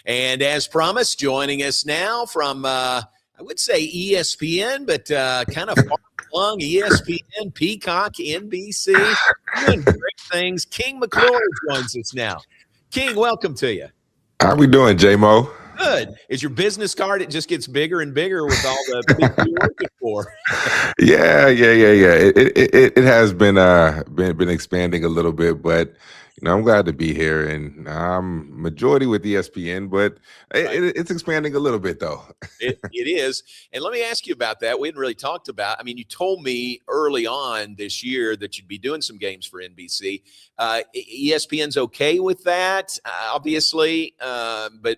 And as promised, joining us now from, I would say ESPN, but kind of far along, ESPN, Peacock, NBC, doing great things. King McClure joins us now. King, welcome to you. How we doing, J-Mo? Good. Is your business card, it just gets bigger and bigger with all the people you're working for? Yeah. It has been expanding a little bit, but I'm glad to be here, and I'm majority with ESPN, but it's expanding a little bit though. It is. And let me ask you about that. We hadn't really talked about, I mean, you told me early on this year that you'd be doing some games for NBC. ESPN's okay with that, obviously, but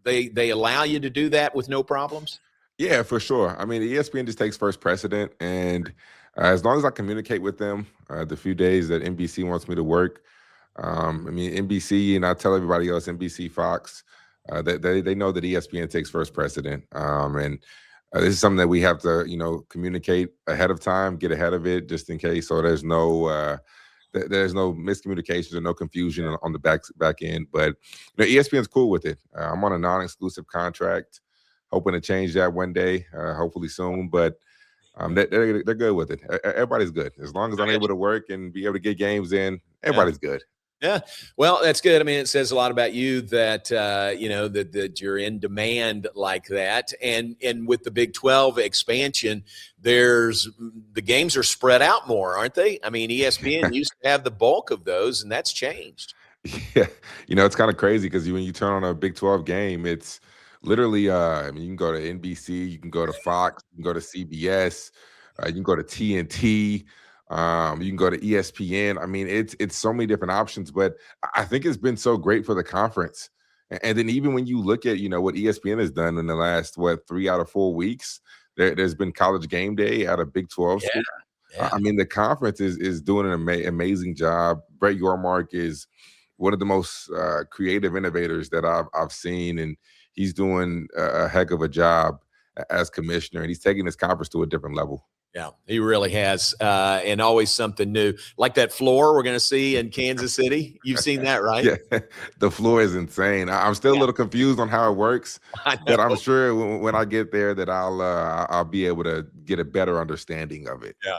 they allow you to do that with no problems? Yeah, for sure. I mean, ESPN just takes first precedent, and as long as I communicate with them, the few days that NBC wants me to work, I mean, NBC, and I tell everybody else, NBC, Fox, that they know that ESPN takes first precedent, and this is something that we have to, communicate ahead of time, get ahead of it, just in case, so there's no miscommunications or no confusion on the back end. But ESPN's cool with it. I'm on a non-exclusive contract, hoping to change that one day, hopefully soon. But they're good with it. Everybody's good as long as I'm able to work and be able to get games in. Everybody's good. Yeah, well, that's good. I mean, it says a lot about you that that you're in demand like that, and with the Big 12 expansion, the games are spread out more, aren't they? I mean, ESPN used to have the bulk of those, and that's changed. Yeah, it's kind of crazy because when you turn on a Big 12 game, it's literally, I mean, you can go to NBC, you can go to Fox, you can go to CBS, you can go to TNT. You can go to ESPN. I mean, it's so many different options, but I think it's been so great for the conference. And then even when you look at, what ESPN has done in the last, 3 out of 4 weeks, there's been College Game Day out of Big 12 school. Yeah. I mean, the conference is doing an amazing job. Brett Yormark is one of the most creative innovators that I've seen, and he's doing a heck of a job as commissioner, and he's taking this conference to a different level. Yeah, he really has, and always something new. Like that floor we're going to see in Kansas City. You've seen that, right? Yeah, the floor is insane. I'm still a little confused on how it works, but I'm sure when I get there that I'll be able to get a better understanding of it. Yeah.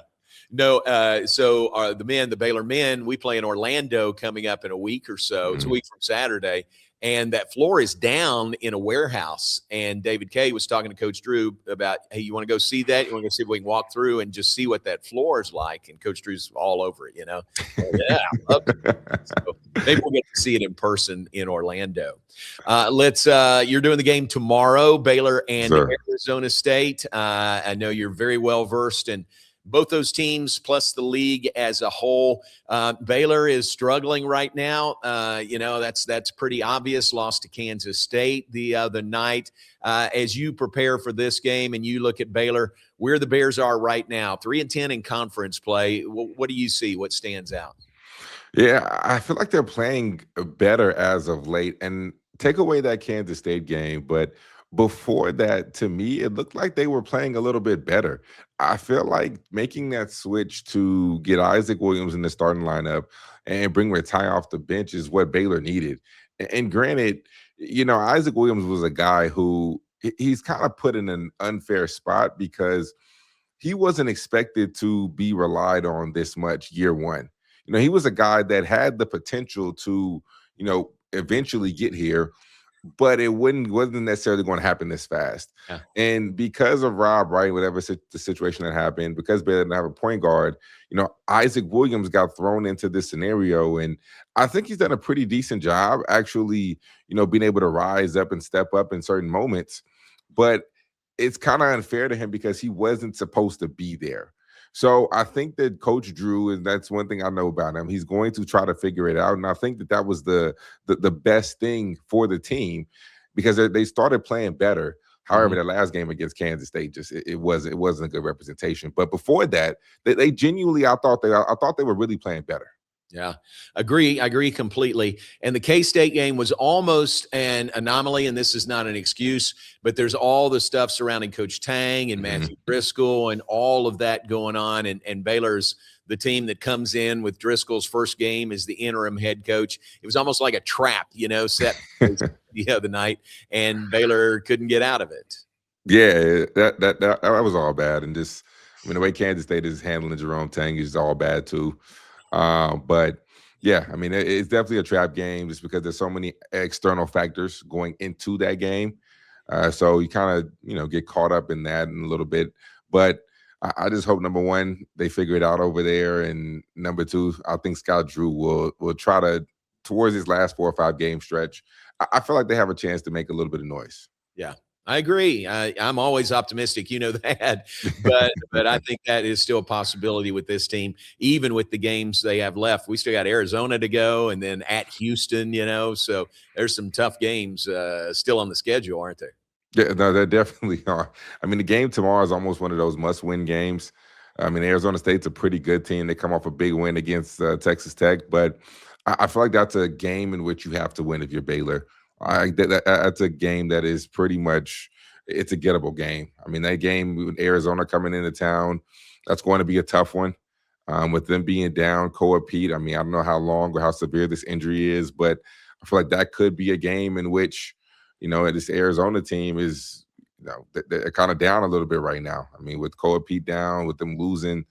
No, so the Baylor men, we play in Orlando coming up in a week or so. It's a week from Saturday. And that floor is down in a warehouse. And David Kay was talking to Coach Drew about, hey, you want to go see that? You want to go see if we can walk through and just see what that floor is like? And Coach Drew's all over it, So, yeah, I love it. So maybe we'll get to see it in person in Orlando. You're doing the game tomorrow, Baylor and Arizona State. I know you're very well versed in both those teams, plus the league as a whole. Baylor is struggling right now. That's pretty obvious. Lost to Kansas State the other night. As you prepare for this game and you look at Baylor, where the Bears are right now, 3-10 in conference play, what do you see? What stands out? Yeah, I feel like they're playing better as of late. And take away that Kansas State game, but before that, to me, it looked like they were playing a little bit better. I feel like making that switch to get Isaac Williams in the starting lineup and bring Ratai off the bench is what Baylor needed. And granted, Isaac Williams was a guy who he's kind of put in an unfair spot because he wasn't expected to be relied on this much year one. He was a guy that had the potential to, eventually get here, but it wasn't necessarily going to happen this fast. Yeah. And because of Rob Wright, whatever the situation that happened, because Baylor didn't have a point guard, Isaac Williams got thrown into this scenario. And I think he's done a pretty decent job actually, being able to rise up and step up in certain moments. But it's kind of unfair to him because he wasn't supposed to be there. So I think that Coach Drew, and that's one thing I know about him, he's going to try to figure it out. And I think that was the best thing for the team because they started playing better. However, the last game against Kansas State it wasn't a good representation. But before that, they genuinely I thought they were really playing better. Yeah, I agree completely. And the K-State game was almost an anomaly, and this is not an excuse, but there's all the stuff surrounding Coach Tang and Matthew Driscoll and all of that going on, and Baylor's the team that comes in with Driscoll's first game as the interim head coach. It was almost like a trap, set the other night, and Baylor couldn't get out of it. Yeah, that was all bad, and just the way Kansas State is handling Jerome Tang is all bad too. But yeah, it's definitely a trap game just because there's so many external factors going into that game. So you kind of get caught up in that in a little bit. But I just hope, number one, they figure it out over there, and number two, I think Scott Drew will try to, towards his last 4 or 5 game stretch, I feel like they have a chance to make a little bit of noise. Yeah, I agree. I'm always optimistic, that, but I think that is still a possibility with this team, even with the games they have left. We still got Arizona to go, and then at Houston, so there's some tough games still on the schedule, aren't there? Yeah, no, there definitely are. The game tomorrow is almost one of those must-win games. Arizona State's a pretty good team. They come off a big win against Texas Tech, but I feel like that's a game in which you have to win if you're Baylor. That's a game that is pretty much, it's a gettable game. That game with Arizona coming into town, that's going to be a tough one. With them being down, Koa Pete, I don't know how long or how severe this injury is, but I feel like that could be a game in which, this Arizona team is, they're kind of down a little bit right now. With Koa Pete down, with them losing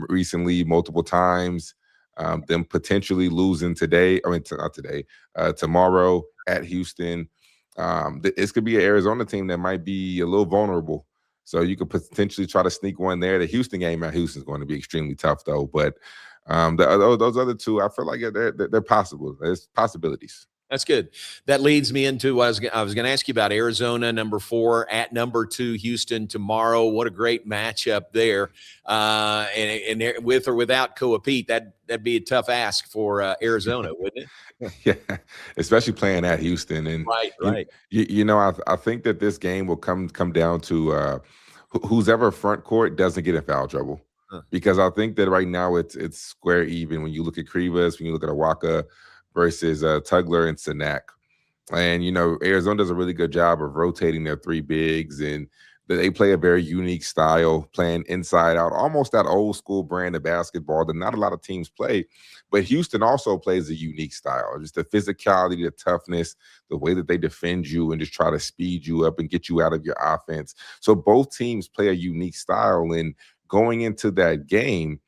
recently multiple times, them potentially losing today. Not today, tomorrow at Houston. This could be an Arizona team that might be a little vulnerable. So you could potentially try to sneak one there. The Houston game at Houston is going to be extremely tough, though. But those other two, I feel like they're possible. There's possibilities. That's good. That leads me into what I was going to ask you about Arizona, number 4, at number 2, Houston tomorrow. What a great matchup there. And with or without Koa Pete, that'd be a tough ask for Arizona, wouldn't it? Yeah, especially playing at Houston. And right. I think that this game will come down to who's ever front court doesn't get in foul trouble. Because I think that right now it's square even when you look at Krivas, when you look at Awaka versus Tugler and Sanak. And, Arizona does a really good job of rotating their 3 bigs, and they play a very unique style, playing inside out, almost that old school brand of basketball that not a lot of teams play. But Houston also plays a unique style, just the physicality, the toughness, the way that they defend you and just try to speed you up and get you out of your offense. So both teams play a unique style, and going into that game,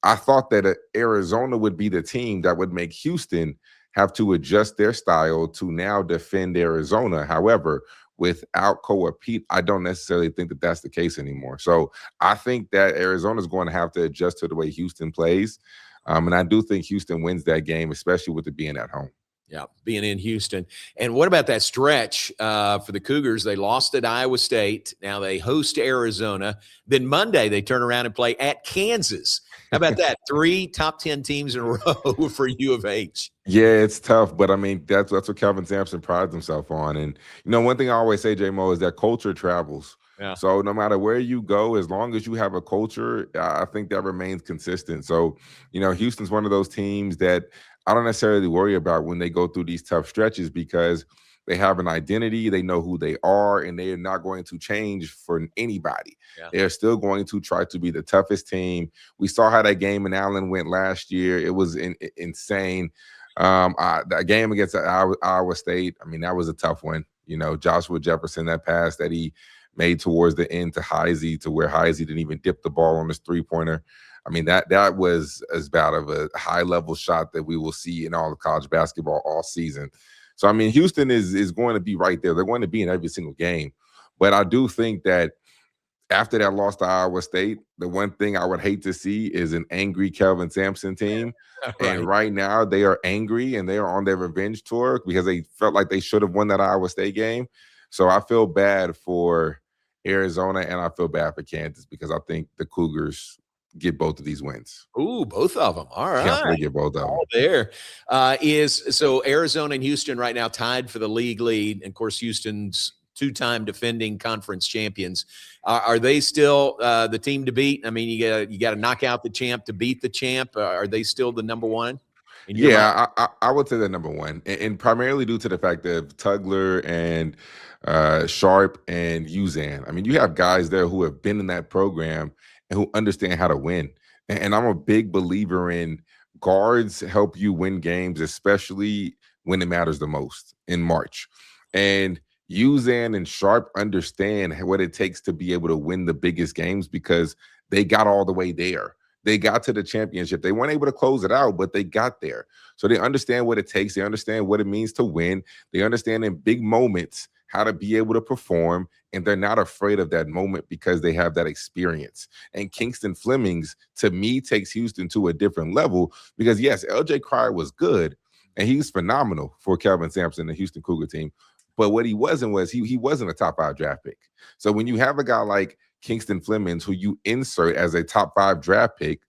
I thought that Arizona would be the team that would make Houston have to adjust their style to now defend Arizona. However, without Koa Pete, I don't necessarily think that that's the case anymore. So I think that Arizona is going to have to adjust to the way Houston plays. And I do think Houston wins that game, especially with it being at home. Yeah, being in Houston. And what about that stretch for the Cougars? They lost at Iowa State. Now they host Arizona. Then Monday they turn around and play at Kansas. How about that? 3 top 10 teams in a row for U of H. Yeah, it's tough, but that's what Kelvin Sampson prides himself on. And one thing I always say, J-Mo, is that culture travels. Yeah. So no matter where you go, as long as you have a culture, I think that remains consistent. So, Houston's one of those teams that I don't necessarily worry about when they go through these tough stretches because they have an identity, they know who they are, and they are not going to change for anybody. Yeah. They're still going to try to be the toughest team. We saw how that game in Allen went last year. It was insane. That game against Iowa State, that was a tough one. Joshua Jefferson, that pass that he made towards the end to Heisey, to where Heisey didn't even dip the ball on his 3-pointer. That was as bad of a high-level shot that we will see in all of college basketball all season. So, Houston is going to be right there. They're going to be in every single game. But I do think that after that loss to Iowa State, the one thing I would hate to see is an angry Kelvin Sampson team. Right. And right now they are angry and they are on their revenge tour because they felt like they should have won that Iowa State game. So I feel bad for Arizona and I feel bad for Kansas because I think the Cougars get both of these wins. Ooh, both of them. All right. Yeah, they get both of them. All there. So Arizona and Houston right now tied for the league lead. And of course, Houston's 2-time defending conference champions. Are they still the team to beat? You got to knock out the champ to beat the champ. Are they still the number one? Yeah, I would say they're number one, and primarily due to the fact that Tugler and Sharp and Uzan. You have guys there who have been in that program and who understand how to win. And I'm a big believer in guards help you win games, especially when it matters the most in March. And Uzan and Sharp understand what it takes to be able to win the biggest games because they got all the way there. They got to the championship. They weren't able to close it out, but they got there. So they understand what it takes. They understand what it means to win. They understand in big moments how to be able to perform, and they're not afraid of that moment because they have that experience. And Kingston Flemings, to me, takes Houston to a different level because, yes, LJ Cryer was good, and he was phenomenal for Kelvin Sampson, the Houston Cougar team. But what he wasn't was he wasn't a top 5 draft pick. So when you have a guy like Kingston Flemings, who you insert as a top 5 draft pick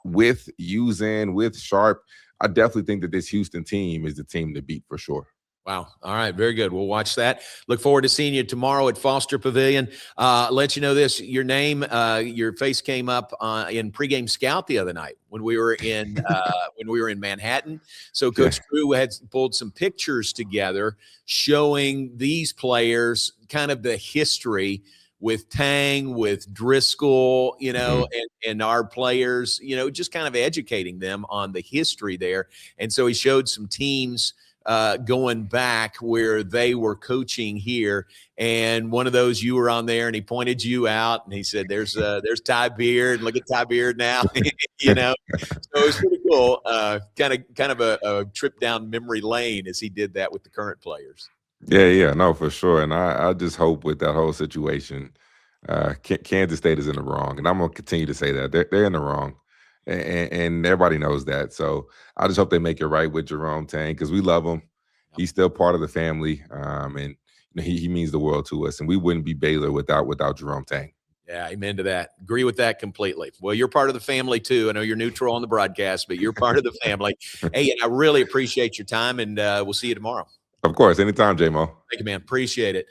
with Uzan, with Sharp, I definitely think that this Houston team is the team to beat for sure. Wow. All right. Very good. We'll watch that. Look forward to seeing you tomorrow at Foster Pavilion. Let you know this, your name, your face came up in pregame scout the other night when we were in Manhattan. So Coach Drew had pulled some pictures together showing these players kind of the history with Tang, with Driscoll, and our players, just kind of educating them on the history there. And so he showed some teams going back where they were coaching here, and one of those you were on there, and he pointed you out, and he said, "There's Ty Beard. Look at Ty Beard now." So it was pretty cool. Kind of a trip down memory lane as he did that with the current players. Yeah, no, for sure. And I just hope with that whole situation, Kansas State is in the wrong, and I'm gonna continue to say that they're in the wrong. And everybody knows that. So I just hope they make it right with Jerome Tang because we love him. He's still part of the family, and he means the world to us. And we wouldn't be Baylor without Jerome Tang. Yeah, amen to that. Agree with that completely. Well, you're part of the family too. I know you're neutral on the broadcast, but you're part of the family. Hey, and I really appreciate your time, and we'll see you tomorrow. Of course, anytime, J-Mo. Thank you, man. Appreciate it.